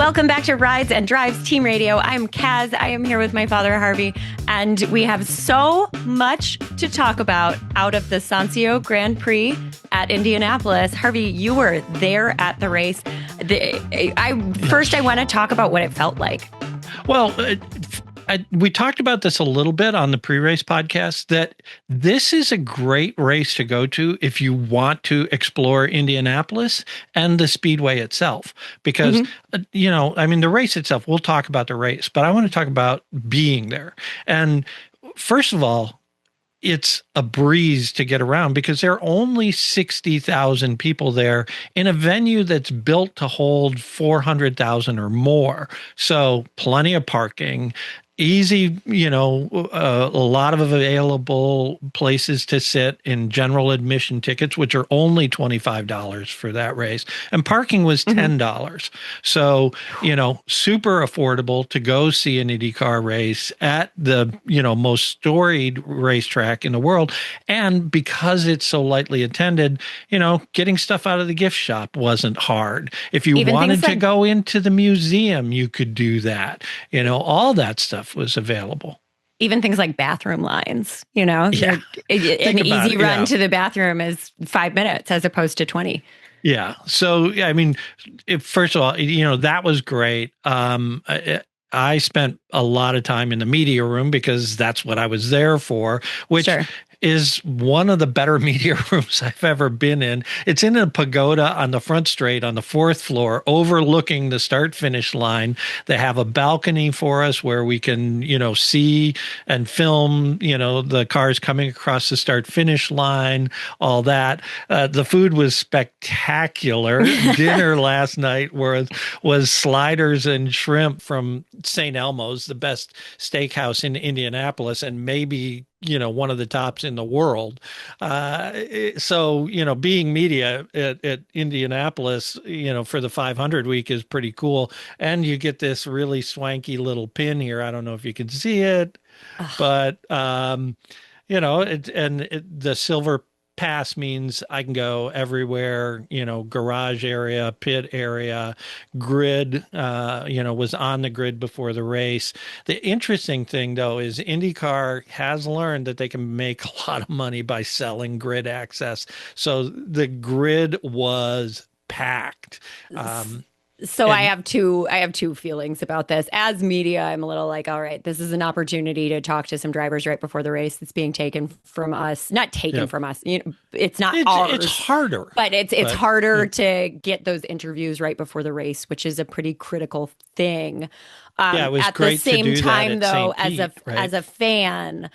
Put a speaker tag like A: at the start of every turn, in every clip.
A: Welcome back to Rides and Drives Team Radio. I'm Kaz. I am here with my father, Harvey, and we have so much to talk about out of the Sonsio Grand Prix at Indianapolis. Harvey, you were there at the race. I want to talk about what it felt like.
B: Well, we talked about this a little bit on the pre-race podcast, that this is a great race to go to if you want to explore Indianapolis and the speedway itself. Because, the race itself, we'll talk about the race, but I want to talk about being there. And first of all, it's a breeze to get around because there are only 60,000 people there in a venue that's built to hold 400,000 or more. So plenty of parking. Easy, a lot of available places to sit in general admission tickets, which are only $25 for that race. And parking was $10. So, super affordable to go see an IndyCar race at the, most storied racetrack in the world. And because it's so lightly attended, getting stuff out of the gift shop wasn't hard. If you
A: Even
B: wanted to go into the museum, you could do that. All that stuff was available.
A: Even things like bathroom lines, an easy run to the bathroom is 5 minutes as opposed to 20.
B: Yeah. So, first of all, that was great. I spent a lot of time in the media room because that's what I was there for, which is one of the better media rooms I've ever been in. It's in a pagoda on the front straight on the 4th floor, overlooking the start-finish line. They have a balcony for us where we can, see and film, the cars coming across the start-finish line, all that. The food was spectacular. Dinner last night was sliders and shrimp from St. Elmo's, the best steakhouse in Indianapolis, and maybe one of the tops in the world. So, being media at Indianapolis, for the 500 week is pretty cool. And you get this really swanky little pin here. I don't know if you can see it, but, the silver pass means I can go everywhere, garage area, pit area, grid, was on the grid before the race. The interesting thing, though, is IndyCar has learned that they can make a lot of money by selling grid access. So the grid was packed.
A: I have two feelings about this. As media, I'm a little like, all right, this is an opportunity to talk to some drivers right before the race. It's being taken from us, not taken from us. It's not ours.
B: It's harder,
A: but it's harder to get those interviews right before the race, which is a pretty critical thing.
B: It was
A: at
B: great
A: the same
B: to do
A: time,
B: that
A: though,
B: at St. Pete,
A: as a fan,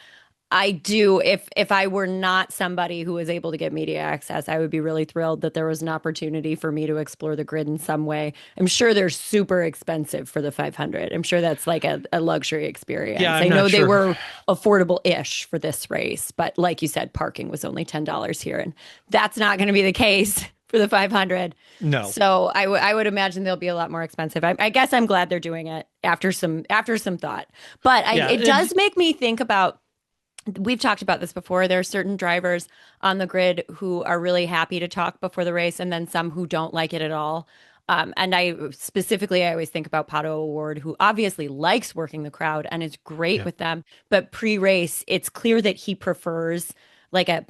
A: I do. If I were not somebody who was able to get media access, I would be really thrilled that there was an opportunity for me to explore the grid in some way. I'm sure they're super expensive for the 500. I'm sure that's like a luxury experience.
B: Yeah,
A: I know they were affordable-ish for this race, but like you said, parking was only $10 here, and that's not going to be the case for the 500.
B: No.
A: So I would imagine they'll be a lot more expensive. I guess I'm glad they're doing it after some thought. But it does make me think about. We've talked about this before. There are certain drivers on the grid who are really happy to talk before the race, and then some who don't like it at all. And I always think about Pato O'Ward, who obviously likes working the crowd and is great with them. But pre-race, it's clear that he prefers like a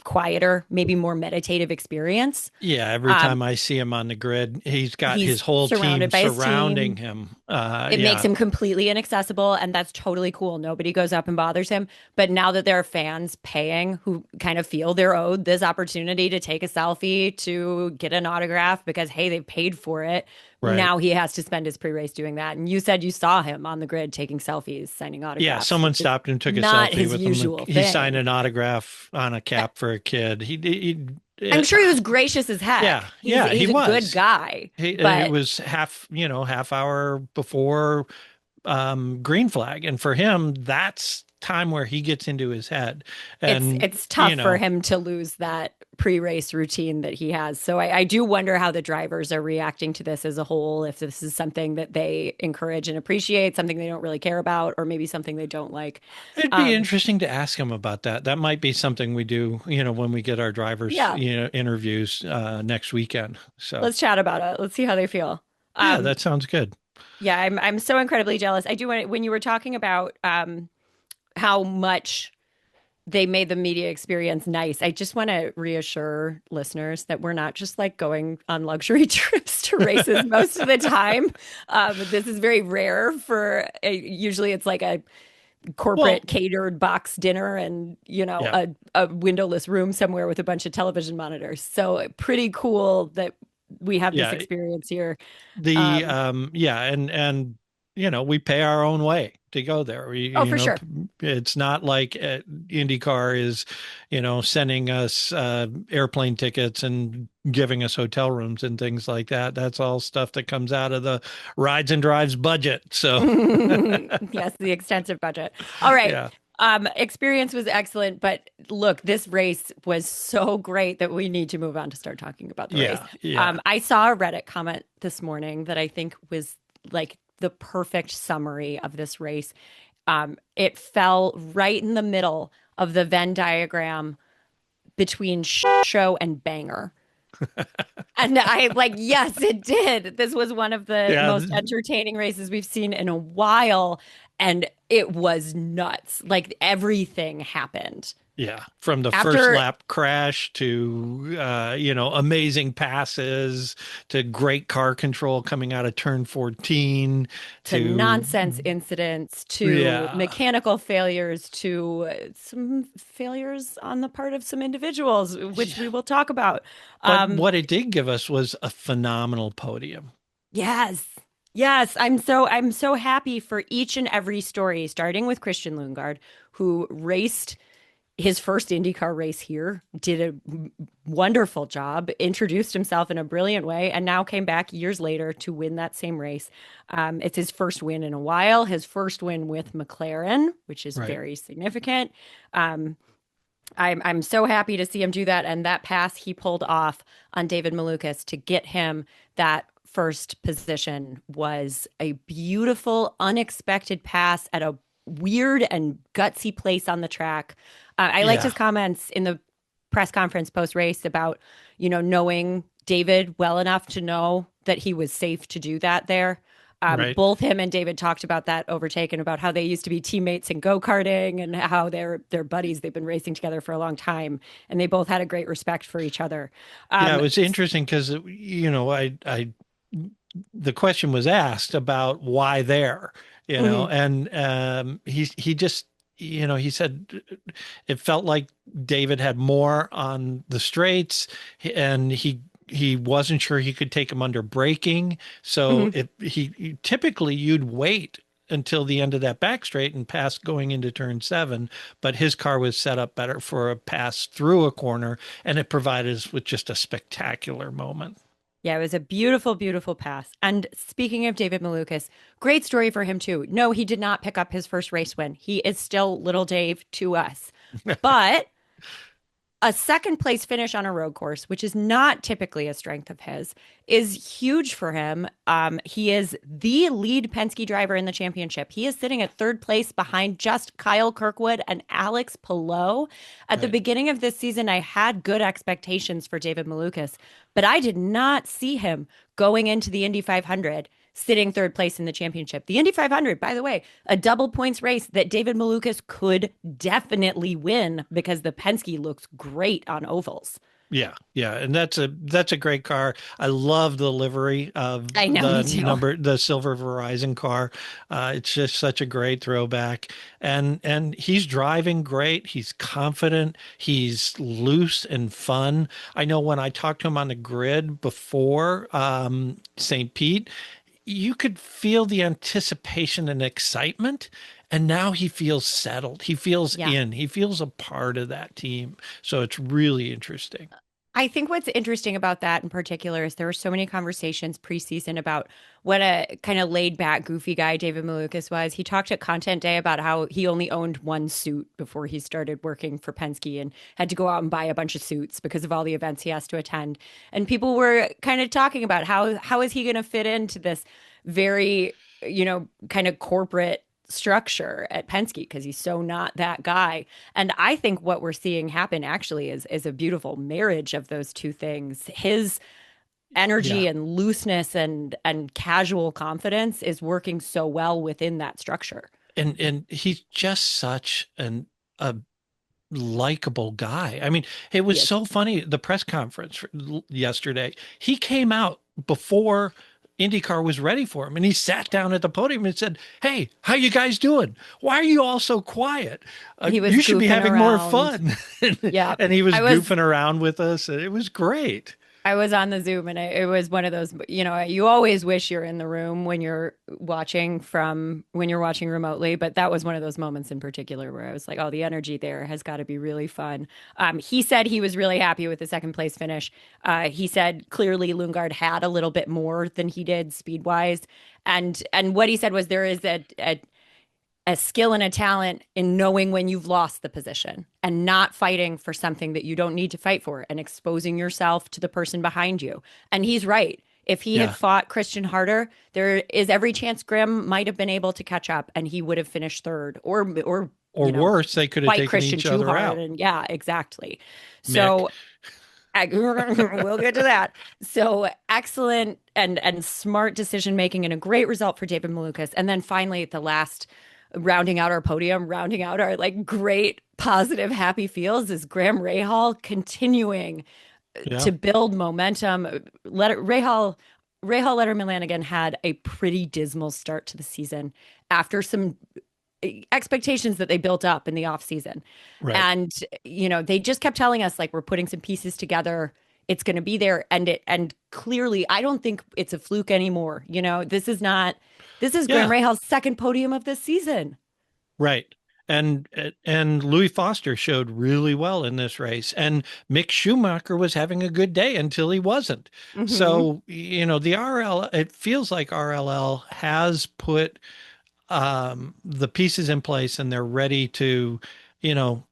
A: quieter, maybe more meditative experience.
B: Yeah, every time I see him on the grid, he's got his whole team surrounding him.
A: It makes him completely inaccessible, and that's totally cool. Nobody goes up and bothers him. But now that there are fans paying who kind of feel they're owed this opportunity to take a selfie, to get an autograph because, hey, they've paid for it. Right. Now he has to spend his pre-race doing that. And you said you saw him on the grid taking selfies, signing autographs.
B: Yeah, someone stopped and took a selfie with him. He signed an autograph on a cap for a kid.
A: I'm sure he was gracious as heck.
B: Yeah,
A: he's a good guy.
B: It was half hour before green flag. And for him, that's time where he gets into his head. And
A: it's tough for him to lose that pre-race routine that he has. So I do wonder how the drivers are reacting to this as a whole, if this is something that they encourage and appreciate, something they don't really care about, or maybe something they don't like.
B: It'd be interesting to ask him about that. That might be something we do, when we get our drivers, interviews next weekend. So
A: let's chat about it. Let's see how they feel.
B: Yeah, that sounds good.
A: Yeah, I'm so incredibly jealous. I do want when you were talking about how much they made the media experience nice. I just want to reassure listeners that we're not just like going on luxury trips to races most of the time. This is very rare for usually it's like a corporate
B: Well,
A: catered box dinner and,
B: yeah,
A: a windowless room somewhere with a bunch of television monitors. So pretty cool that we have this
B: yeah.
A: experience here.
B: The
A: Um,
B: yeah, and we pay our own way to go there.
A: oh, for sure.
B: It's not like IndyCar is sending us airplane tickets and giving us hotel rooms and things like that. That's all stuff that comes out of the rides and drives budget. So
A: Yes, the extensive budget. All right.
B: yeah,
A: Experience was excellent, but look, this race was so great that we need to move on to start talking about the race.
B: yeah.
A: I saw a Reddit comment this morning that I think was like the perfect summary of this race. It fell right in the middle of the Venn diagram between show and banger. And I like, yes, it did. This was one of the
B: Yeah,
A: most entertaining races we've seen in a while. And it was nuts. Like everything happened.
B: yeah, from the first
A: After
B: lap crash to amazing passes to great car control coming out of turn 14
A: to
B: to
A: nonsense incidents, to
B: yeah.
A: mechanical failures, to some failures on the part of some individuals, which we will talk about.
B: But
A: Um,
B: what it did give us was a phenomenal podium.
A: yes. Yes, I'm so happy for each and every story, starting with Christian Lundgaard, who raced his first IndyCar race here, did a wonderful job, introduced himself in a brilliant way, and now came back years later to win that same race. It's his first win in a while, his first win with McLaren, which is
B: Right.
A: very significant. Um, I'm so happy to see him do that, and that pass he pulled off on David Malukas to get him that first position was a beautiful, unexpected pass at a weird and gutsy place on the track. I liked his
B: Yeah.
A: comments in the press conference post race about, knowing David well enough to know that he was safe to do that there.
B: Right.
A: Both him and David talked about that overtake and about how they used to be teammates in go-karting and how they're buddies. They've been racing together for a long time, and they both had a great respect for each other.
B: Yeah, it
A: Um,
B: was interesting because I the question was asked about why there,
A: mhm.
B: and he just he said it felt like David had more on the straights, and he wasn't sure he could take him under braking. So
A: Mhm.
B: if typically you'd wait until the end of that back straight and pass going into turn 7, but his car was set up better for a pass through a corner, and it provided us with just a spectacular moment.
A: Yeah, it was a beautiful, beautiful pass. And speaking of David Malukas, great story for him too. No, he did not pick up his first race win. He is still little Dave to us. But a second place finish on a road course, which is not typically a strength of his, is huge for him. He is the lead Penske driver in the championship. He is sitting at third place behind just Kyle Kirkwood and Alex Palou. At the
B: Right.
A: beginning of this season, I had good expectations for David Malukas, but I did not see him going into the Indy 500 sitting third place in the championship. The Indy 500, by the way, a double points race that David Malukas could definitely win because the Penske looks great on ovals.
B: Yeah, yeah, and that's a great car. I love the livery of
A: I know, me too.
B: the silver Verizon car. It's just such a great throwback, and he's driving great. He's confident. He's loose and fun. I know when I talked to him on the grid before St. Pete, you could feel the anticipation and excitement. And now he feels settled. He feels
A: Yeah.
B: in. He feels a part of that team. So it's really interesting.
A: I think what's interesting about that in particular is there were so many conversations preseason about what a kind of laid back, goofy guy David Malukas was. He talked at Content Day about how he only owned one suit before he started working for Penske and had to go out and buy a bunch of suits because of all the events he has to attend. And people were kind of talking about how is he going to fit into this very, kind of corporate structure at Penske because he's so not that guy. And I think what we're seeing happen actually is a beautiful marriage of those two things. His energy
B: Yeah.
A: and looseness and casual confidence is working so well within that structure.
B: And he's just such a likable guy. I mean, it was
A: Yes.
B: so funny, the press conference yesterday. He came out before IndyCar was ready for him, and he sat down at the podium and said, "Hey, how you guys doing? Why are you all so quiet?
A: He was
B: You should be
A: goofing
B: having more
A: around.
B: fun."
A: Yeah.
B: And he was
A: I was
B: goofing around with us, and it was great.
A: I was on the Zoom and it was one of those, you always wish you're in the room when you're watching remotely, but that was one of those moments in particular where I was like, oh, the energy there has got to be really fun. He said he was really happy with the second place finish. He said clearly Lundgaard had a little bit more than he did speed wise. And what he said was there is a skill and a talent in knowing when you've lost the position and not fighting for something that you don't need to fight for and exposing yourself to the person behind you. And he's right. If he had
B: Yeah.
A: fought Christian harder, there is every chance Graham might have been able to catch up and he would have finished third or
B: Or worse, they could have
A: fight
B: taken
A: Christian
B: each
A: too
B: other
A: hard.
B: out.
A: And yeah, exactly.
B: Mick.
A: So we'll get to that. So excellent and smart decision making and a great result for David Malukas. And then finally at the last rounding out our podium, rounding out our like great positive happy feels is Graham Rahal continuing
B: Yeah.
A: to build momentum. Rahal Letterman Lanigan had a pretty dismal start to the season after some expectations that they built up in the off season.
B: Right.
A: And they just kept telling us like we're putting some pieces together. It's going to be there and clearly I don't think it's a fluke anymore. This is Graham
B: Yeah.
A: Rahal's second podium of this season.
B: Right. And Louis Foster showed really well in this race. And Mick Schumacher was having a good day until he wasn't.
A: Hmm.
B: So, the RL, it feels like RLL has put the pieces in place and they're ready to, you know,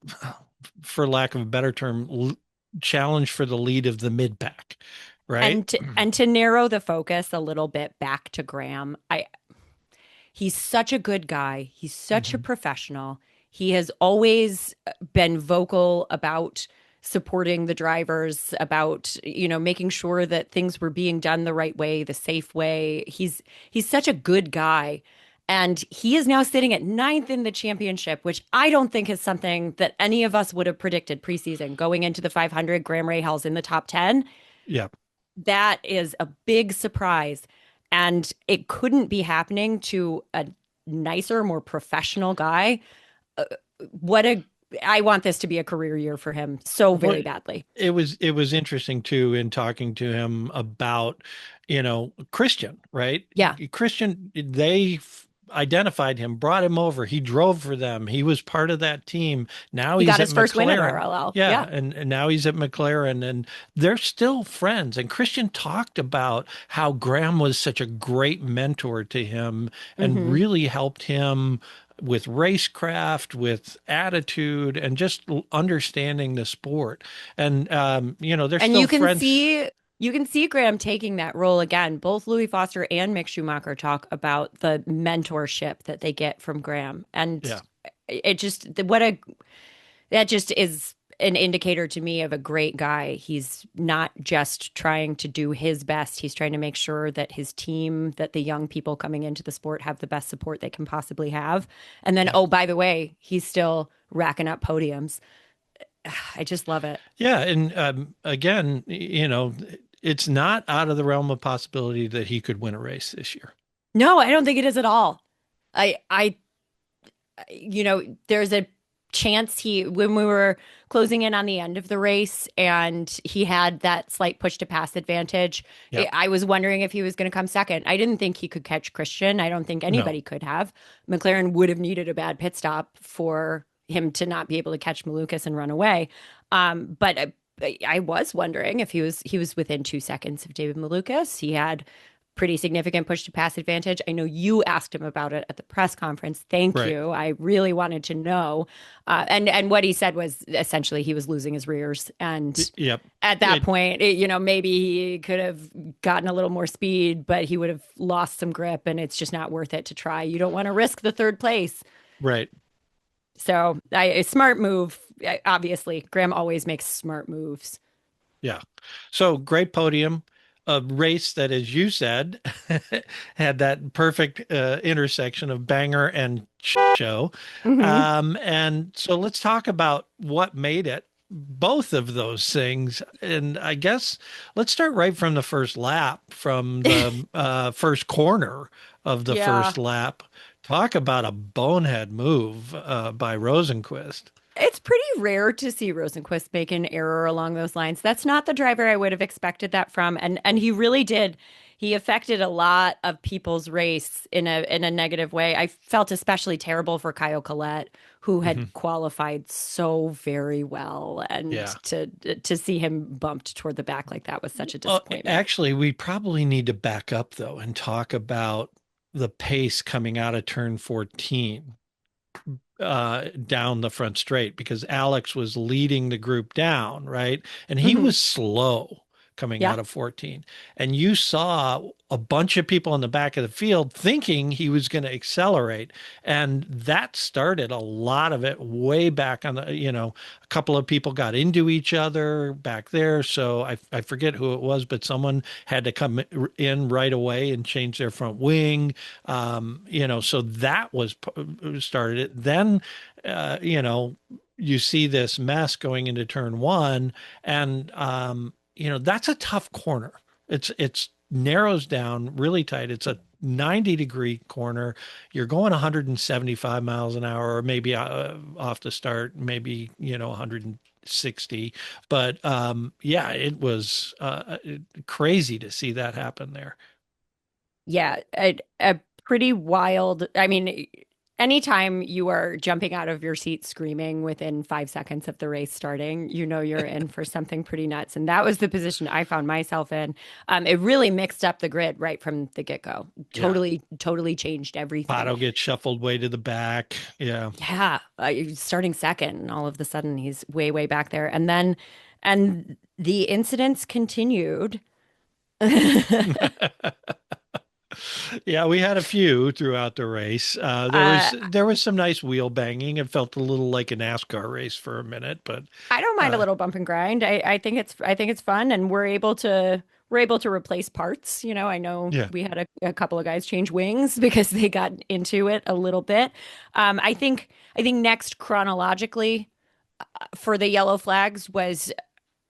B: for lack of a better term, challenge for the lead of the mid pack. Right.
A: And to narrow the focus a little bit back to Graham, he's such a good guy. He's such a
B: Mhm.
A: professional. He has always been vocal about supporting the drivers, about, making sure that things were being done the right way, the safe way. He's such a good guy. And he is now sitting at ninth in the championship, which I don't think is something that any of us would have predicted preseason. Going into the 500, Graham Rahal's in the top 10.
B: Yeah.
A: That is a big surprise. And it couldn't be happening to a nicer, more professional guy. Uh, what a I want this to be a career year for him so
B: Well,
A: very badly.
B: it was interesting too in talking to him about, Christian, right?
A: Yeah.
B: Christian, they identified him, brought him over. He drove for them. He was part of that team. Now
A: He
B: he's
A: got
B: at
A: his first win at
B: McLaren.
A: RLL.
B: Yeah,
A: Yeah.
B: and now he's at McLaren and they're still friends. And Christian talked about how Graham was such a great mentor to him and
A: Hmm.
B: really helped him with racecraft, with attitude, and just understanding the sport. And they're
A: And
B: still friends.
A: you can see Graham taking that role again. Both Louis Foster and Mick Schumacher talk about the mentorship that they get from Graham. And
B: Yeah,
A: it just what a that just is an indicator to me of a great guy. He's not just trying to do his best. He's trying to make sure that his team, that the young people coming into the sport have the best support they can possibly have. And then,
B: yeah,
A: oh, by the way, he's still racking up podiums. I just love it.
B: yeah. And again, it's not out of the realm of possibility that he could win a race this year.
A: No, I don't think it is at all. I there's a chance when we were closing in on the end of the race and he had that slight push to pass advantage.
B: Yeah,
A: I was wondering if he was going to come second. I didn't think he could catch Christian. I don't think
B: no,
A: anybody could have. McLaren would have needed a bad pit stop for him to not be able to catch Malukas and run away. But I was wondering if he was within 2 seconds of David Malukas. He had pretty significant push to pass advantage. I know you asked him about it at the press conference. Thank
B: right.
A: you. I really wanted to know. And what he said was essentially he was losing his rears. And
B: Yep.
A: at that point, maybe he could have gotten a little more speed, but he would have lost some grip and it's just not worth it to try. You don't want to risk the third place.
B: Right.
A: So a smart move. Obviously, Graham always makes smart moves.
B: Yeah. So great podium. a race that, as you said, had that perfect intersection of banger and show.
A: Hmm.
B: And so let's talk about what made it both of those things. And I guess let's start right from the first lap, from the first corner of the
A: Yeah.
B: first lap. Talk about a bonehead move by Rosenqvist.
A: It's pretty rare to see Rosenqvist make an error along those lines. That's not the driver I would have expected that from. And he really did. He affected a lot of people's race in a negative way. I felt especially terrible for Kyle Collette, who had
B: Mhm.
A: qualified so very well. And
B: Yeah.
A: to see him bumped toward the back like that was such a
B: Well,
A: disappointment.
B: actually, we probably need to back up though and talk about the pace coming out of turn 14 down the front straight, because Alex was leading the group down, right? And he
A: Hmm.
B: was slow coming
A: Yeah.
B: out of 14. And you saw a bunch of people in the back of the field thinking he was going to accelerate. And that started a lot of it way back on the, a couple of people got into each other back there. So I forget who it was, but someone had to come in right away and change their front wing. So that was started it. Then, you see this mess going into turn one, and that's a tough corner. It's narrows down really tight. It's a 90-degree corner. You're going 175 miles an hour, or maybe off the start, maybe 160. But yeah, it was crazy to see that happen there.
A: Yeah, a pretty wild. I mean, anytime you are jumping out of your seat screaming within 5 seconds of the race starting, you know you're in for something pretty nuts. And that was the position I found myself in. It really mixed up the grid right from the get-go.
B: Yeah.
A: Totally, totally changed everything.
B: Pato gets shuffled way to the back. Yeah.
A: Yeah, starting second, and all of a sudden he's way, way back there. And the incidents continued.
B: Yeah, we had a few throughout the race. There
A: Uh,
B: was there was some nice wheel banging. It felt a little like a NASCAR race for a minute, but
A: I don't mind a
B: uh,
A: little bump and grind. I think it's fun, and we're able to replace parts. You know, I know
B: yeah,
A: we had a couple of guys change wings because they got into it a little bit. I think next chronologically for the yellow flags was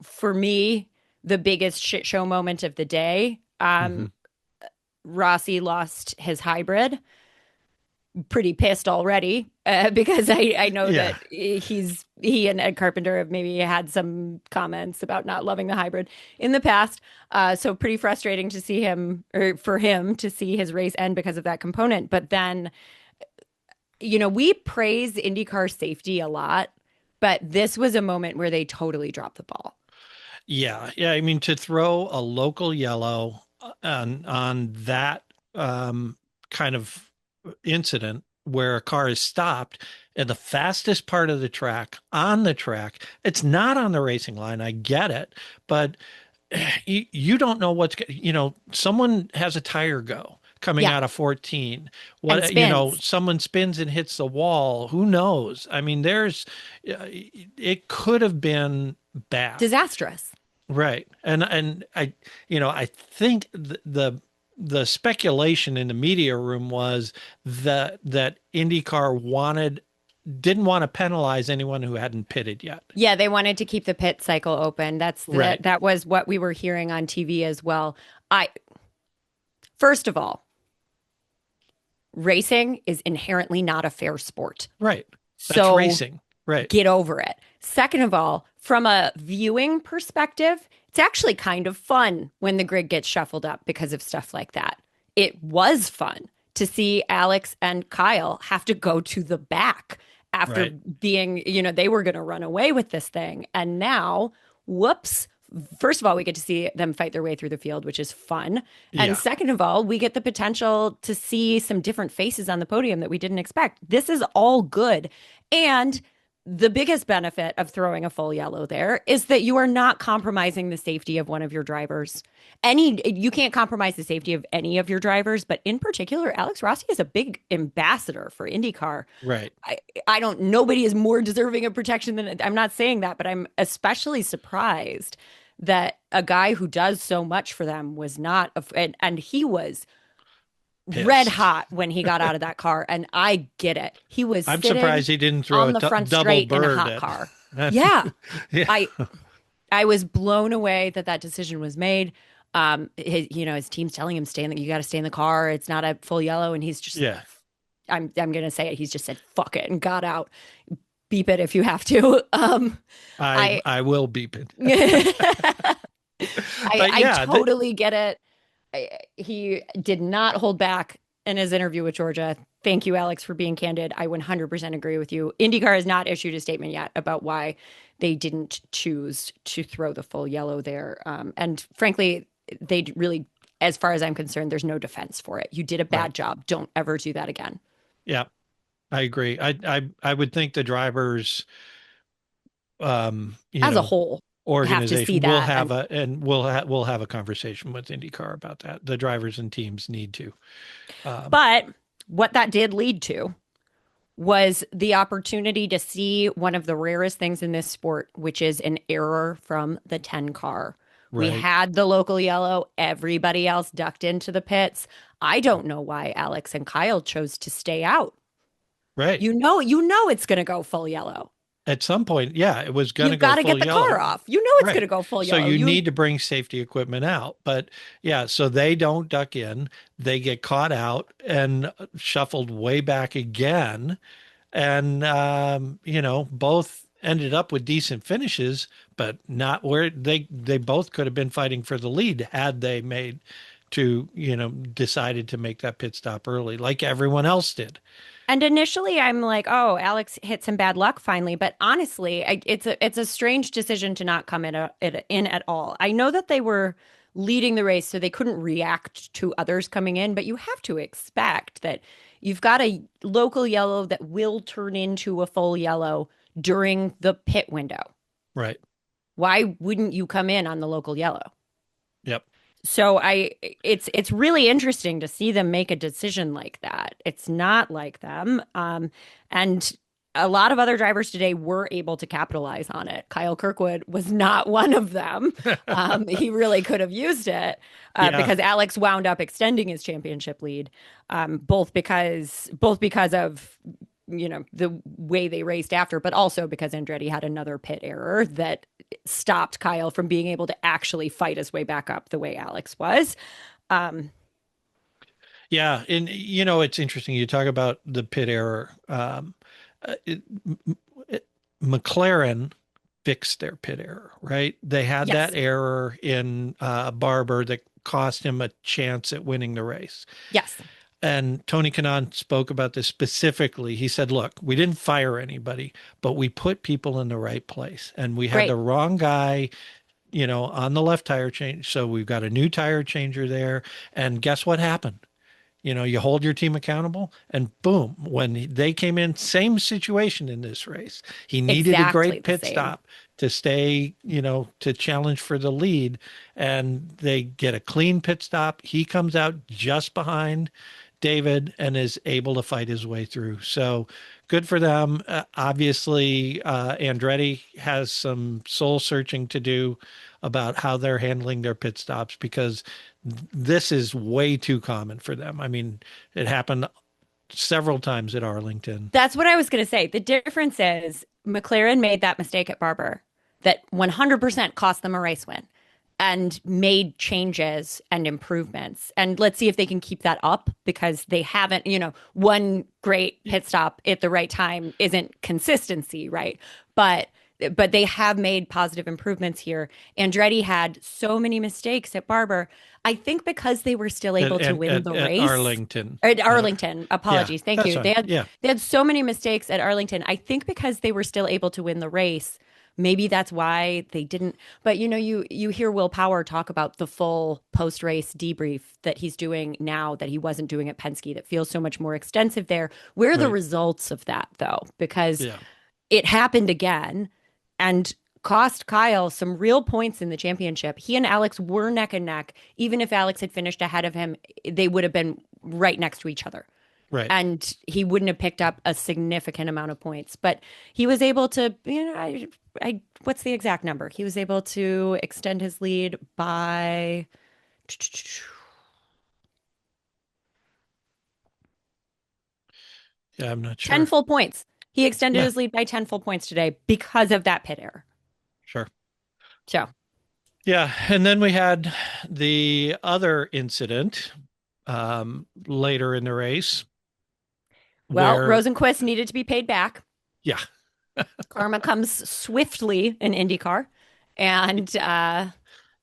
A: for me the biggest shit show moment of the day.
B: hmm
A: Rossi lost his hybrid. Pretty pissed already because I know
B: yeah,
A: that he and Ed Carpenter have maybe had some comments about not loving the hybrid in the past. So pretty frustrating to see him, or for him to see his race end because of that component. But then, we praise IndyCar safety a lot, but this was a moment where they totally dropped the ball.
B: yeah. I mean, to throw a local yellow on that kind of incident where a car is stopped in the fastest part of the track on the track. It's not on the racing line. I get it, but you don't know someone has a tire go coming
A: Yeah,
B: out of 14.
A: and spins.
B: Someone spins and hits the wall. Who knows? I mean, it could have been bad.
A: Disastrous.
B: Right. And I think the speculation in the media room was that IndyCar didn't want to penalize anyone who hadn't pitted yet.
A: Yeah, they wanted to keep the pit cycle open.
B: Right.
A: That was what we were hearing on TV as well. I First of all, racing is inherently not a fair sport.
B: Right. That's
A: So
B: racing. Right.
A: get over it. Second of all, from a viewing perspective, it's actually kind of fun when the grid gets shuffled up because of stuff like that. It was fun to see Alex and Kyle have to go to the back after
B: Right.
A: being, they were going to run away with this thing. And now, whoops. First of all, we get to see them fight their way through the field, which is fun. And
B: Yeah.
A: second of all, we get the potential to see some different faces on the podium that we didn't expect. This is all good. And the biggest benefit of throwing a full yellow there is that you are not compromising the safety of one of your drivers. You can't compromise the safety of any of your drivers, but in particular, Alex Rossi is a big ambassador for IndyCar.
B: Right.
A: I nobody is more deserving of protection than, I'm not saying that, but I'm especially surprised that a guy who does so much for them was not, and he was
B: pissed.
A: Red hot when he got out of that car. And I get it. He was
B: I'm surprised he didn't throw
A: on the front
B: double
A: straight
B: bird
A: in a hot car. Yeah.
B: Yeah.
A: I was blown away that decision was made. His team's telling him, you got to stay in the car. It's not a full yellow. And he's just, I'm going to say it. He's just said, fuck it, and got out. Beep it if you have to.
B: I will beep it.
A: I totally get it. He did not hold back in his interview with Georgia. Thank you, Alex, for being candid. I 100% agree with you. IndyCar has not issued a statement yet about why they didn't choose to throw the full yellow there. And frankly, they really, as far as I'm concerned, there's no defense for it. You did a bad job. Don't ever do that again.
B: Yeah, I agree. I would think the drivers,
A: as a whole,
B: organization will have a conversation with IndyCar about that. The drivers and teams need to.
A: But what that did lead to was the opportunity to see one of the rarest things in this sport, which is an error from the 10 car. Right. We had the local yellow. Everybody else ducked into the pits. I don't know why Alex and Kyle chose to stay out.
B: Right.
A: You know it's going to go full yellow.
B: At some point, it was going to go full yellow. You've got to get the
A: car off. You know it's going to go full yellow.
B: So you need to bring safety equipment out. But so they don't duck in. They get caught out and shuffled way back again. And, both ended up with decent finishes, but not where they both could have been fighting for the lead had they decided to make that pit stop early like everyone else did.
A: And initially, I'm like, oh, Alex hit some bad luck finally. But honestly, it's a strange decision to not come in at all. I know that they were leading the race, so they couldn't react to others coming in. But you have to expect that you've got a local yellow that will turn into a full yellow during the pit window.
B: Right.
A: Why wouldn't you come in on the local yellow?
B: Yep.
A: So it's really interesting to see them make a decision like that. It's not like them. And a lot of other drivers today were able to capitalize on it. Kyle Kirkwood was not one of them. He really could have used it because Alex wound up extending his championship lead, both because of the way they raced after, but also because Andretti had another pit error that stopped Kyle from being able to actually fight his way back up the way Alex was.
B: And it's interesting. You talk about the pit error. McLaren fixed their pit error, right? They had that error in Barber that cost him a chance at winning the race.
A: Yes.
B: And Tony Kanaan spoke about this specifically. He said, look, we didn't fire anybody, but we put people in the right place. And we had the wrong guy, on the left tire change. So we've got a new tire changer there. And guess what happened? You hold your team accountable and boom, when they came in, same situation in this race. He needed a great pit stop to stay, to challenge for the lead. And they get a clean pit stop. He comes out just behind David and is able to fight his way through. So good for them. Obviously, Andretti has some soul searching to do about how they're handling their pit stops because this is way too common for them. I mean, it happened several times at Arlington.
A: That's what I was going to say. The difference is McLaren made that mistake at Barber that 100% cost them a race win and made changes and improvements. And let's see if they can keep that up because they haven't, one great pit stop at the right time isn't consistency, right? But they have made positive improvements here. Andretti had so many mistakes at Barber. I think because they were still able to win the race.
B: At
A: Arlington. Apologies. Thank you.
B: Right.
A: They had so many mistakes at Arlington. I think because they were still able to win the race, maybe that's why they didn't. But, you hear Will Power talk about the full post-race debrief that he's doing now that he wasn't doing at Penske that feels so much more extensive there. Where are the results of that, though? Because it happened again and cost Kyle some real points in the championship. He and Alex were neck and neck. Even if Alex had finished ahead of him, they would have been right next to each other.
B: Right.
A: And he wouldn't have picked up a significant amount of points. But he was able to, what's the exact number? He was able to extend his lead by
B: Yeah, I'm not
A: 10
B: sure.
A: full points. He extended
B: Yeah,
A: his lead by 10 full points today because of that pit error.
B: sure.
A: So,
B: Yeah, and then we had the other incident later in the race
A: well,
B: where,
A: Rosenqvist needed to be paid back.
B: yeah,
A: Karma comes swiftly in IndyCar. And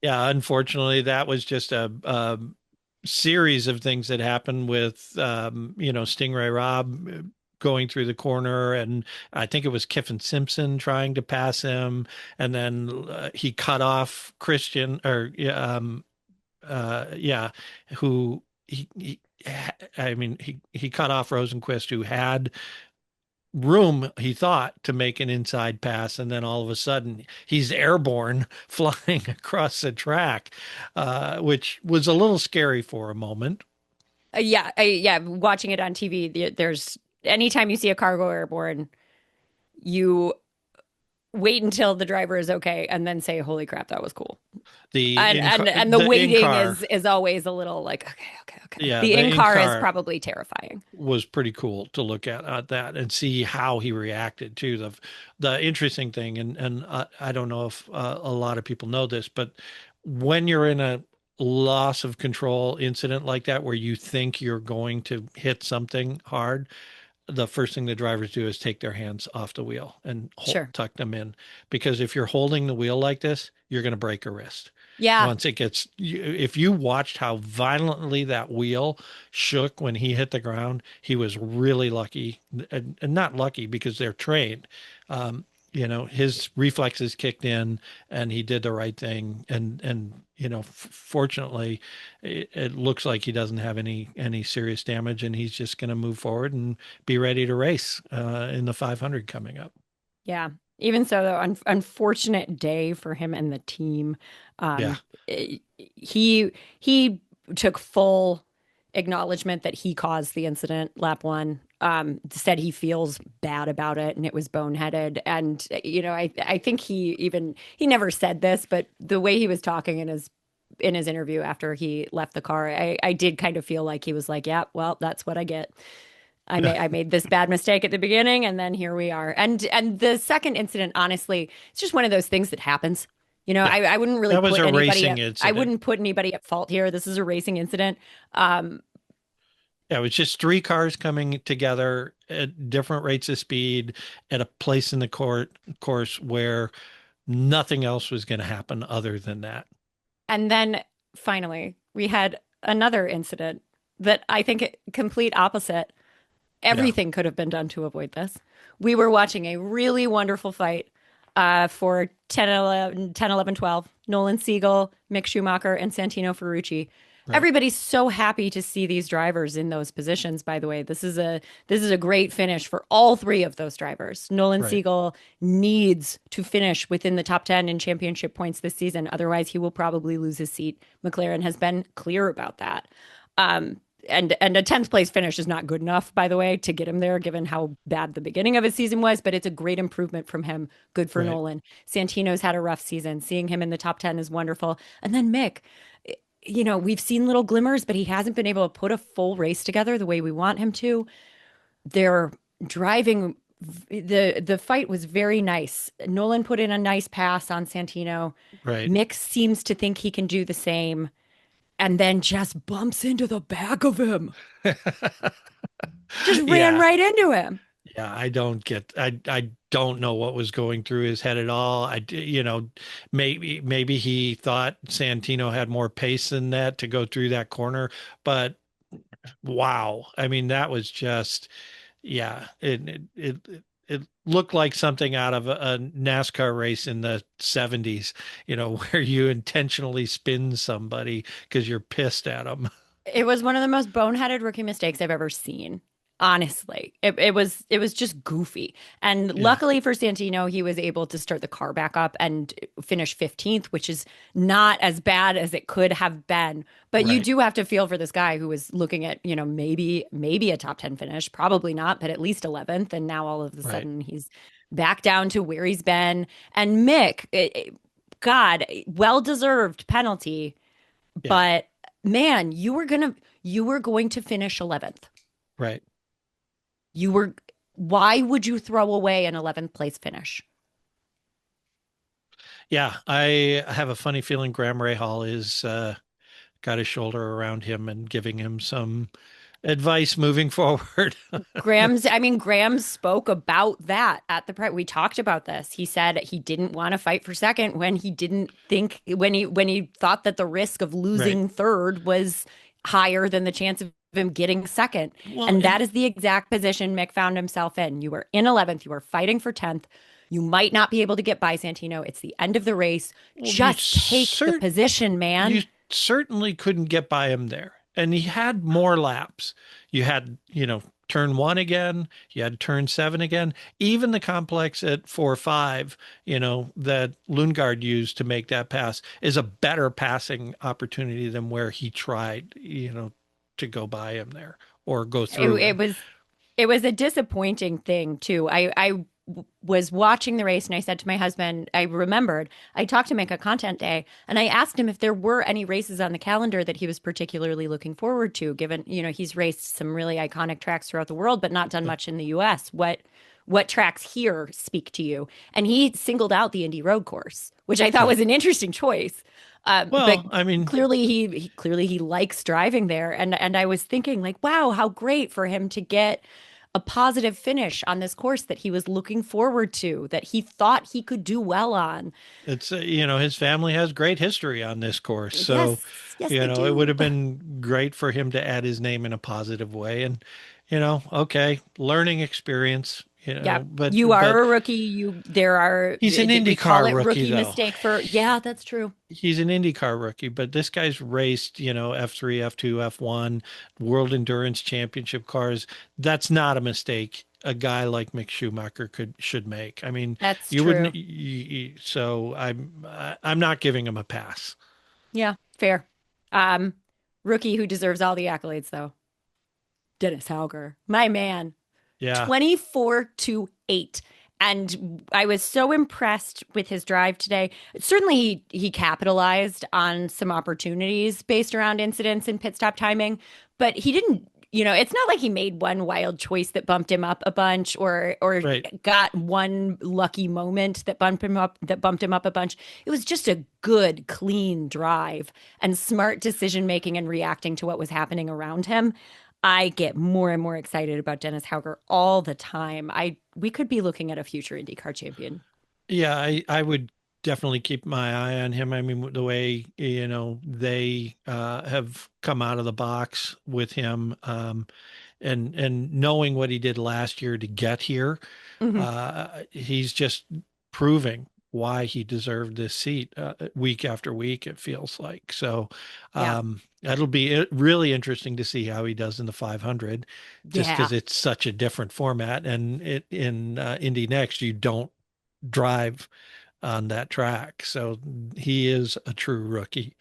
B: yeah, unfortunately, that was just a series of things that happened with, Stingray Robb going through the corner, and I think it was Kiffin Simpson trying to pass him, and then he cut off Christian, or yeah, who I mean, he cut off Rosenqvist, who had room, he thought, to make an inside pass, and then all of a sudden he's airborne flying across the track, which was a little scary for a moment.
A: yeah, watching it on TV, there's anytime you see a car go airborne, you wait until the driver is okay and then say, "Holy crap, that was cool."
B: The
A: And
B: in
A: and the
B: the in
A: waiting
B: car,
A: is always a little like, okay, okay, okay.
B: yeah,
A: The
B: the
A: in
B: in
A: car is
B: car
A: probably terrifying.
B: was pretty cool to look at that and see how he reacted to the interesting thing. And I don't know if a lot of people know this, but when you're in a loss of control incident like that, where you think you're going to hit something hard, the first thing the drivers do is take their hands off the wheel and
A: Sure.
B: tuck them in, because if you're holding the wheel like this, you're going to break a wrist
A: Yeah.
B: once it gets. If you watched how violently that wheel shook when he hit the ground, he was really lucky, and not lucky because they're trained. His reflexes kicked in and he did the right thing, and fortunately it looks like he doesn't have any serious damage, and he's just going to move forward and be ready to race in the 500 coming up.
A: Yeah. Even so, though, unfortunate day for him and the team.
B: Yeah,
A: He took full acknowledgement that he caused the incident, lap one. Said he feels bad about it and it was boneheaded. And I think he never said this, but the way he was talking in his interview after he left the car, I did kind of feel like he was like, yeah, well, that's what I get. I made this bad mistake at the beginning, and then here we are. And the second incident, honestly, it's just one of those things that happens.
B: yeah,
A: I wouldn't really
B: that was
A: put
B: a
A: anybody
B: racing
A: at I
B: incident.
A: wouldn't put anybody at fault here. This is a racing incident. Um,
B: Yeah, it was just three cars coming together at different rates of speed at a place in the course where nothing else was going to happen other than that.
A: and then finally, we had another incident that I think complete opposite.
B: Yeah,
A: Everything could have been done to avoid this. We were watching a really wonderful fight for 10, 11, 10, 11, 12. Nolan Siegel, Mick Schumacher, and Santino Ferrucci.
B: right,
A: Everybody's so happy to see these drivers in those positions, by the way. This is a great finish for all three of those drivers. Nolan
B: right.
A: Siegel needs to finish within the top 10 in championship points this season. Otherwise, he will probably lose his seat. McLaren has been clear about that. Um, and a 10th place finish is not good enough, by the way, to get him there, given how bad the beginning of his season was. But it's a great improvement from him. Good for
B: Right.
A: Nolan. Santino's had a rough season. Seeing him in the top 10 is wonderful. And then Mick, we've seen little glimmers, but he hasn't been able to put a full race together the way we want him to. They're driving. The fight was very nice. Nolan put in a nice pass on Santino.
B: Right.
A: Mick seems to think he can do the same, and then just bumps into the back of him. Just ran
B: Yeah.
A: right into him.
B: Yeah, I don't know what was going through his head at all. Maybe he thought Santino had more pace than that to go through that corner, but wow. I mean, that was just, yeah, it looked like something out of a NASCAR race in the 70s, where you intentionally spin somebody because you're pissed at them.
A: It was one of the most boneheaded rookie mistakes I've ever seen. Honestly, it was just goofy. And
B: Yeah,
A: luckily for Santino, he was able to start the car back up and finish 15th, which is not as bad as it could have been. But you
B: right,
A: do have to feel for this guy who was looking at, maybe a top 10 finish, probably not, but at least 11th. And now all of a
B: right.
A: sudden he's back down to where he's been. And Mick, God, well-deserved penalty,
B: Yeah.
A: but man, you were going to finish 11th.
B: Right.
A: You were, why would you throw away an 11th place finish?
B: Yeah. I have a funny feeling Graham Rahal is got his shoulder around him and giving him some advice moving forward.
A: Graham spoke about that at the Prix. We talked about this. He said he didn't want to fight for second when he didn't think when he thought that the risk of
B: Right.
A: losing third was higher than the chance of him getting second.
B: Well,
A: And that is the exact position Mick found himself in. You were in 11th, you were fighting for 10th. You might not be able to get by Santino. It's the end of the race.
B: you
A: Just take the position,
B: you
A: man.
B: certainly couldn't get by him there. And he had more laps. You had, turn one again, you had turn seven again. Even the complex at 4-5, that Lundgaard used to make that pass is a better passing opportunity than where he tried, to go by him there or go
A: It,
B: through
A: it
B: him.
A: was it was a disappointing thing too. Was watching the race and I said to my husband, I remembered I talked to Mick at Content Day and I asked him if there were any races on the calendar that he was particularly looking forward to, given, he's raced some really iconic tracks throughout the world, but not done much in the US. What tracks here speak to you? And he singled out the Indy Road Course, which I thought
B: Right.
A: was an interesting choice. But
B: Well, I mean,
A: clearly he likes driving there. And I was thinking like, wow, how great for him to get a positive finish on this course that he was looking forward to, that he thought he could do well on.
B: it's, his family has great history on this course. So,
A: Yes, they
B: it would
A: do.
B: have been great for him to add his name in a positive way. And, okay, learning experience,
A: Yeah, you
B: but
A: are a rookie.
B: he's an
A: We call
B: IndyCar
A: it
B: rookie
A: rookie
B: though.
A: mistake for, yeah, that's true.
B: He's an IndyCar rookie, but this guy's raced, F3, F2, F1, World Endurance Championship cars. That's not a mistake a guy like Mick Schumacher should make. I mean,
A: That's
B: you wouldn't.
A: true.
B: So I'm not giving him a pass.
A: Yeah, fair. Um, Rookie who deserves all the accolades though. Dennis Hauger, my man.
B: Yeah,
A: 24-8. And I was so impressed with his drive today. Certainly, he capitalized on some opportunities based around incidents and pit stop timing, but he didn't. It's not like he made one wild choice that bumped him up a bunch, or
B: right.
A: got one lucky moment that bumped him up a bunch. It was just a good, clean drive and smart decision making and reacting to what was happening around him. I get more and more excited about Dennis Hauger all the time. We could be looking at a future IndyCar champion.
B: Yeah, I would definitely keep my eye on him. I mean, the way, they have come out of the box with him, and knowing what he did last year to get here,
A: Hmm.
B: he's just proving why he deserved this seat week after week, it feels like. So
A: Yeah.
B: that'll be really interesting to see how he does in the 500, just
A: Yeah.
B: because it's such a different format. And in Indy Next, you don't drive on that track. So he is a true rookie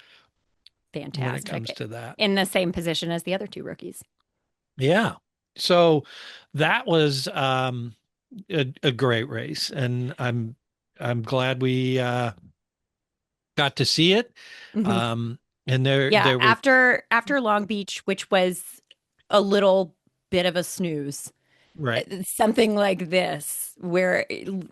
B: when it comes
A: Fantastic.
B: to that.
A: In the same position as the other two rookies.
B: Yeah. So that was a great race, and I'm glad we got to see it.
A: Hmm.
B: Um, and there
A: Yeah.
B: there were
A: After Long Beach, which was a little bit of a snooze,
B: right.
A: something like this, where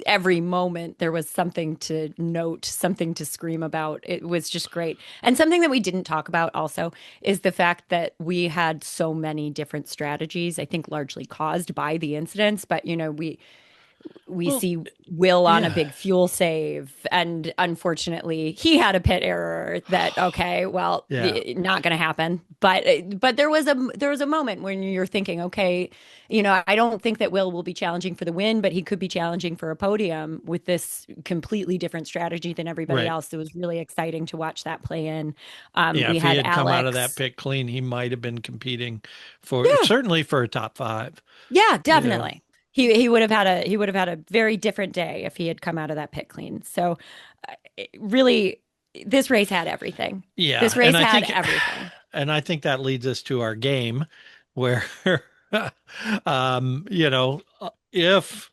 A: every moment there was something to note, something to scream about. It was just great. And something that we didn't talk about also is the fact that we had so many different strategies, I think largely caused by the incidents. But, we
B: Well,
A: see Will on a
B: yeah.
A: big fuel save, and unfortunately, he had a pit error that okay, well,
B: Yeah.
A: not going to happen. But there was a moment when you're thinking, okay, I don't think that Will be challenging for the win, but he could be challenging for a podium with this completely different strategy than everybody
B: Right.
A: else. It was really exciting to watch that play in.
B: Yeah,
A: We
B: if he
A: had
B: had come out of that
A: Alex.
B: pit clean, he might have been competing for
A: Yeah,
B: certainly for a top five.
A: yeah,
B: You know.
A: definitely. He would have had a very different day if he had come out of that pit clean. So really, this race had everything. This
B: Yeah,
A: race had everything.
B: and I think that leads us to our game where if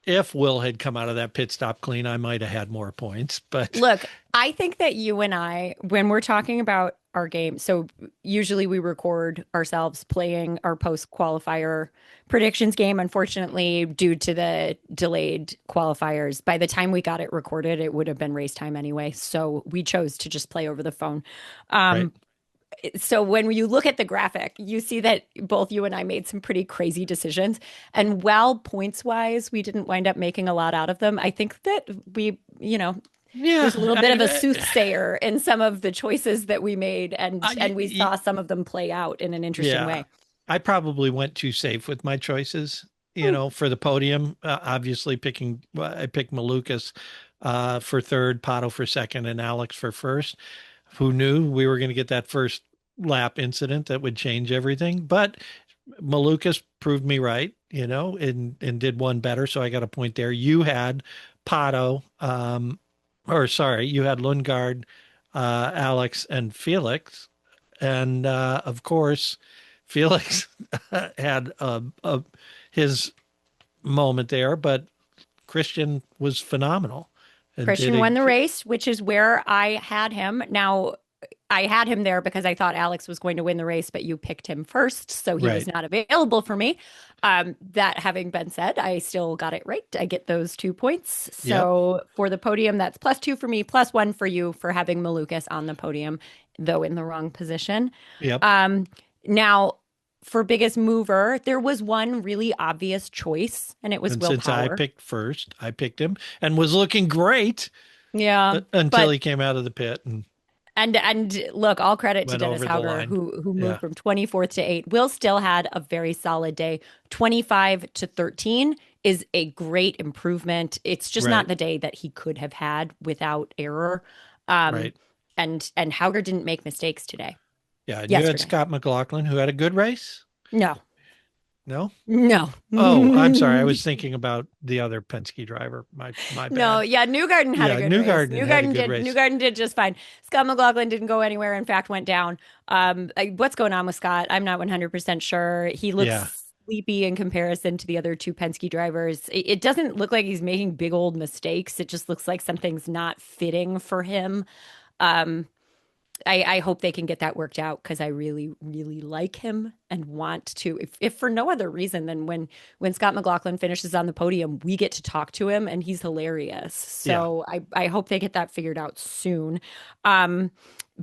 B: if Will had come out of that pit stop clean, I might have had more points. But
A: Look, I think that you and I, when we're talking about our game, so usually we record ourselves playing our post qualifier predictions game. Unfortunately, due to the delayed qualifiers, by the time we got it recorded, it would have been race time anyway. So we chose to just play over the phone.
B: right.
A: So when you look at the graphic, you see that both you and I made some pretty crazy decisions. And while points wise, we didn't wind up making a lot out of them, I think that we,
B: Yeah,
A: there's a little bit of a soothsayer in some of the choices that we made, and we saw some of them play out in an interesting way.
B: I probably went too safe with my choices, for the podium. Obviously I picked Malukas for third, Pato for second, and Alex for first. Who knew we were going to get that first lap incident that would change everything? But Malukas proved me right, and did one better. So I got a point there. You had Pato, you had Lundgaard, Alex, and Felix. And of course, Felix had his moment there, but Christian was phenomenal.
A: Christian won the race, which is where I had him. Now, I had him there because I thought Alex was going to win the race, but you picked him first, so he was not available for me. That having been said, I still got it right. I get those 2 points. So for the podium, that's +2 for me, +1 for you for having Malukas on the podium, though in the wrong position.
B: Yep.
A: Now, for biggest mover, there was one really obvious choice, and it was Will
B: Since
A: Power.
B: I picked first, I picked him and was looking great.
A: Yeah.
B: Until he came out of the pit
A: and look, all credit to Dennis Hauger, who moved from 24th to 8th. Will still had a very solid day. 25 to 13 is a great improvement. It's just not the day that he could have had without error. And Hauger didn't make mistakes today.
B: Yeah. You had Scott McLaughlin, who had a good race?
A: No.
B: No?
A: No.
B: Oh, I'm sorry. I was thinking about the other Penske driver. My bad.
A: No, yeah, Newgarden had a good race. Newgarden did just fine. Scott McLaughlin didn't go anywhere. In fact, went down. What's going on with Scott? I'm not 100% sure. He looks sleepy in comparison to the other two Penske drivers. It doesn't look like he's making big old mistakes. It just looks like something's not fitting for him. I hope they can get that worked out because I really, really like him and want to, if for no other reason than when Scott McLaughlin finishes on the podium, we get to talk to him and he's hilarious. So I hope they get that figured out soon.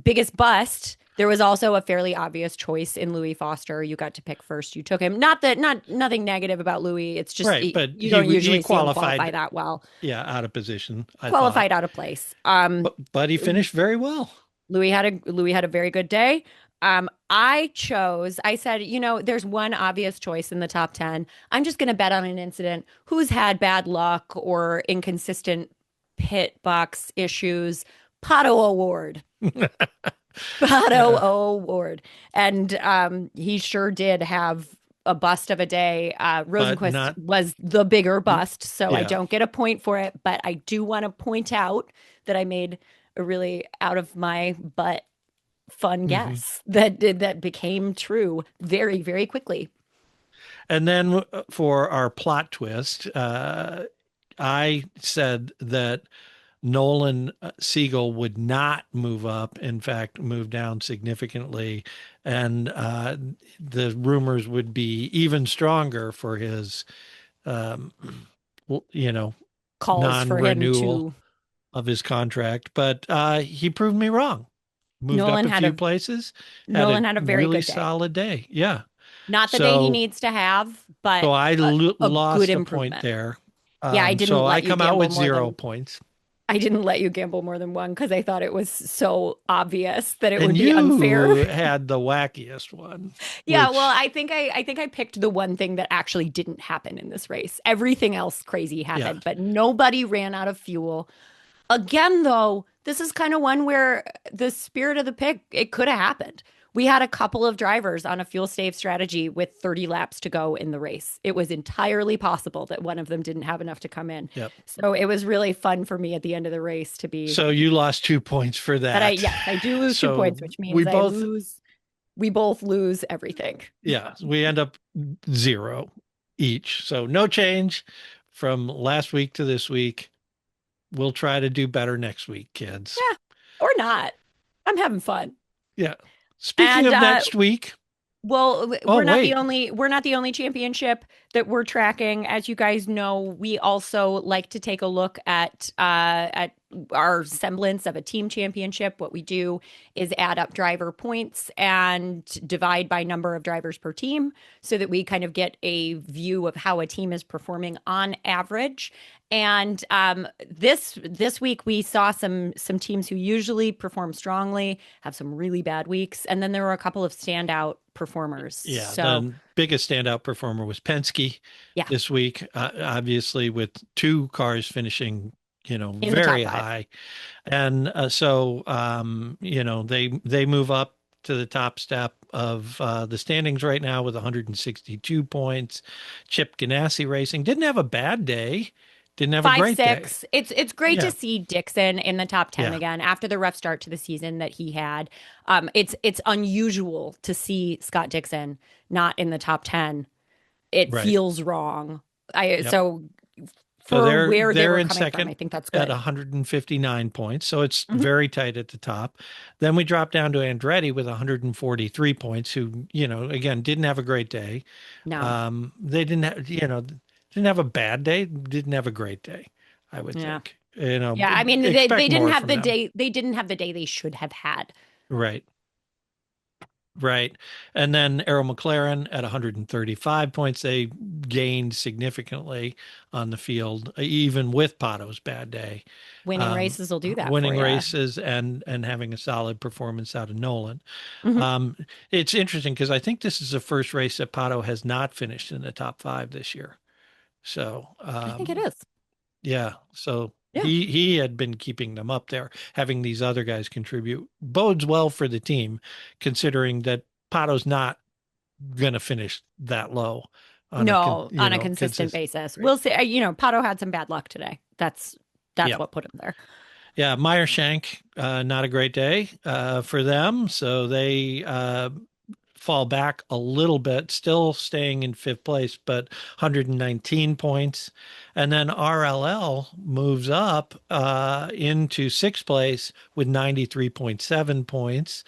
A: Biggest bust. There was also a fairly obvious choice in Louis Foster. You got to pick first. You took him. Nothing negative about Louis. It's just
B: but
A: you don't usually
B: he qualified
A: that well.
B: Yeah, out of position.
A: Qualified out of place.
B: But he finished very well.
A: Louis had a very good day. I said, there's one obvious choice in the top 10. I'm just going to bet on an incident. Who's had bad luck or inconsistent pit box issues? Pato Award. Pato Award. And he sure did have a bust of a day. Rosenqvist was the bigger bust, so I don't get a point for it. But I do want to point out that I made a really out of my butt fun guess that became true very, very quickly.
B: And then for our plot twist, I said that Nolan Siegel would not move up, in fact, move down significantly. And the rumors would be even stronger for his,
A: calls
B: non-renewal
A: for him to
B: of his contract, but he proved me wrong. Moved
A: Nolan
B: up a few places.
A: Nolan had a very
B: really
A: good day.
B: Solid day. Yeah.
A: Not the day he needs to have, but
B: so I lost
A: good
B: a
A: improvement.
B: point there.
A: I didn't.
B: So
A: let
B: I
A: you
B: come out with
A: gamble
B: 0 points.
A: I didn't let you gamble more than one because I thought it was so obvious that it would be unfair.
B: You had the wackiest one.
A: Yeah, well, I think I picked the one thing that actually didn't happen in this race. Everything else crazy happened, but nobody ran out of fuel. Again, though, this is kind of one where the spirit of the pick, it could have happened. We had a couple of drivers on a fuel save strategy with 30 laps to go in the race. It was entirely possible that one of them didn't have enough to come in.
B: Yep.
A: So it was really fun for me at the end of the race to be.
B: So you lost 2 points for that.
A: But I do lose 2 points, which means we both lose everything.
B: Yeah, we end up 0 each. So no change from last week to this week. We'll try to do better next week, kids.
A: Yeah, or not. I'm having fun.
B: Yeah. Speaking of next week.
A: Well, we're not the only championship that we're tracking. As you guys know, we also like to take a look at our semblance of a team championship. What we do is add up driver points and divide by number of drivers per team so that we kind of get a view of how a team is performing on average. And this week we saw some teams who usually perform strongly have some really bad weeks, and then there were a couple of standout performers.
B: Yeah, so the biggest standout performer was Penske this week, obviously with two cars finishing, very high, and so they move up to the top step of the standings right now with 162 points. Chip Ganassi Racing didn't have a bad day. Didn't have a great
A: 5-6. Day. It's great to see Dixon in the top 10 again after the rough start to the season that he had. It's unusual to see Scott Dixon not in the top 10. It feels wrong. So for where they were coming from, I think that's good.
B: At 159 points, so it's very tight at the top. Then we drop down to Andretti with 143 points, who again didn't have a great day.
A: No,
B: they didn't have didn't have a bad day, didn't have a great day, I would think.
A: I mean, they didn't have the day. They didn't have the day they should have had.
B: Right. And then Arrow McLaren at 135 points. They gained significantly on the field, even with Pato's bad day.
A: Winning races will do that.
B: Winning races and having a solid performance out of Nolan. It's interesting because I think this is the first race that Pato has not finished in the top 5 this year. So
A: I think it is.
B: Yeah. So he had been keeping them up there, having these other guys contribute. Bodes well for the team, considering that Pato's not going to finish that low.
A: On a consistent basis. We'll see. Pato had some bad luck today. That's what put him there.
B: Yeah. Meyer Shank, not a great day for them. So they fall back a little bit, still staying in 5th place, but 119 points. And then RLL moves up into 6th place with 93.7 points.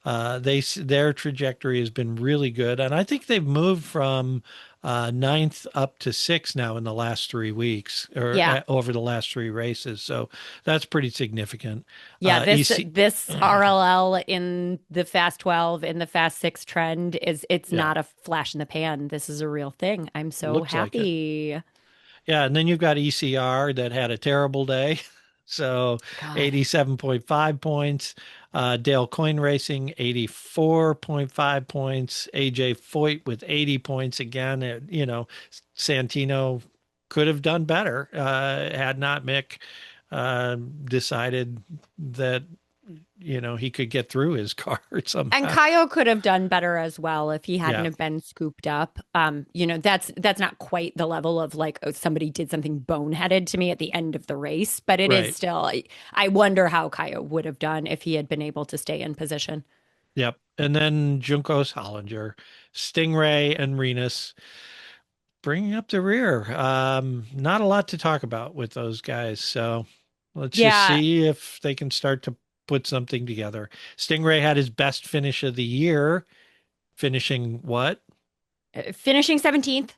B: Their trajectory has been really good. And I think they've moved from 9th up to 6th now in the last 3 weeks over the last 3 races. So that's pretty significant.
A: Yeah, this RLL in the Fast 12 in the Fast 6 trend it's not a flash in the pan. This is a real thing. I'm so happy.
B: Like yeah, and then you've got ECR that had a terrible day. So 87.5 points. Dale Coyne Racing, 84.5 points. AJ Foyt with 80 points again. Santino could have done better had not Mick decided that he could get through his car somehow.
A: And Kaio could have done better as well if he hadn't have been scooped up. That's not quite the level of like somebody did something boneheaded to me at the end of the race, but it is still. I wonder how Kaio would have done if he had been able to stay in position.
B: Yep, and then Juncos Hollinger, Stingray, and Renus bringing up the rear. Not a lot to talk about with those guys, so let's just see if they can start to put something together. Stingray had his best finish of the year, finishing what?
A: Finishing 17th.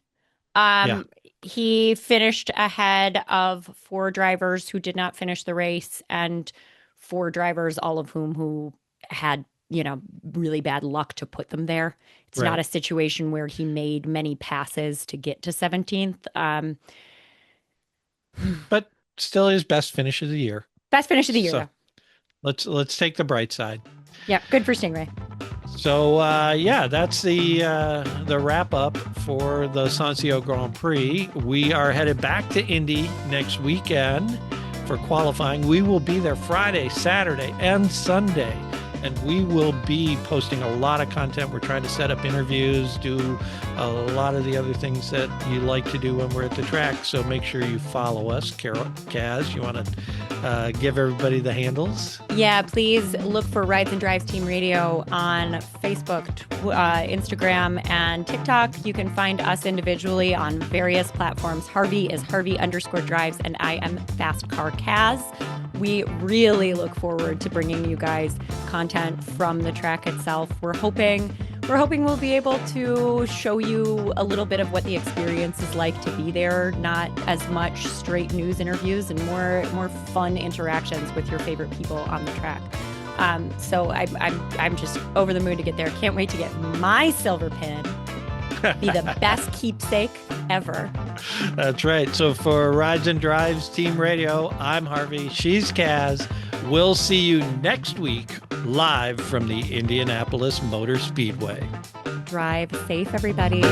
A: He finished ahead of 4 drivers who did not finish the race and 4 drivers, all of whom who had, really bad luck to put them there. It's not a situation where he made many passes to get to 17th.
B: But still his best finish of the year.
A: Best finish of the year.
B: So, let's take the bright side.
A: Yeah, good for Stingray.
B: So that's the wrap up for the Sonsio Grand Prix. We are headed back to Indy next weekend for qualifying. We will be there Friday, Saturday, and Sunday. and we will be posting a lot of content. We're trying to set up interviews, do a lot of the other things that you like to do when we're at the track. So make sure you follow us. Carol, Kaz, you want to give everybody the handles?
A: Yeah, please look for Rides and Drives Team Radio on Facebook, Instagram, and TikTok. You can find us individually on various platforms. Harvey is Harvey_drives, and I am Fast Car Kaz. We really look forward to bringing you guys content from the track itself. We're hoping we'll be able to show you a little bit of what the experience is like to be there, not as much straight news interviews and more fun interactions with your favorite people on the track. So I'm just over the moon to get there. Can't wait to get my silver pin. Be the best keepsake ever.
B: That's right. So for Rides and Drives Team Radio, I'm Harvey. She's Kaz. We'll see you next week live from the Indianapolis Motor Speedway.
A: Drive safe, everybody.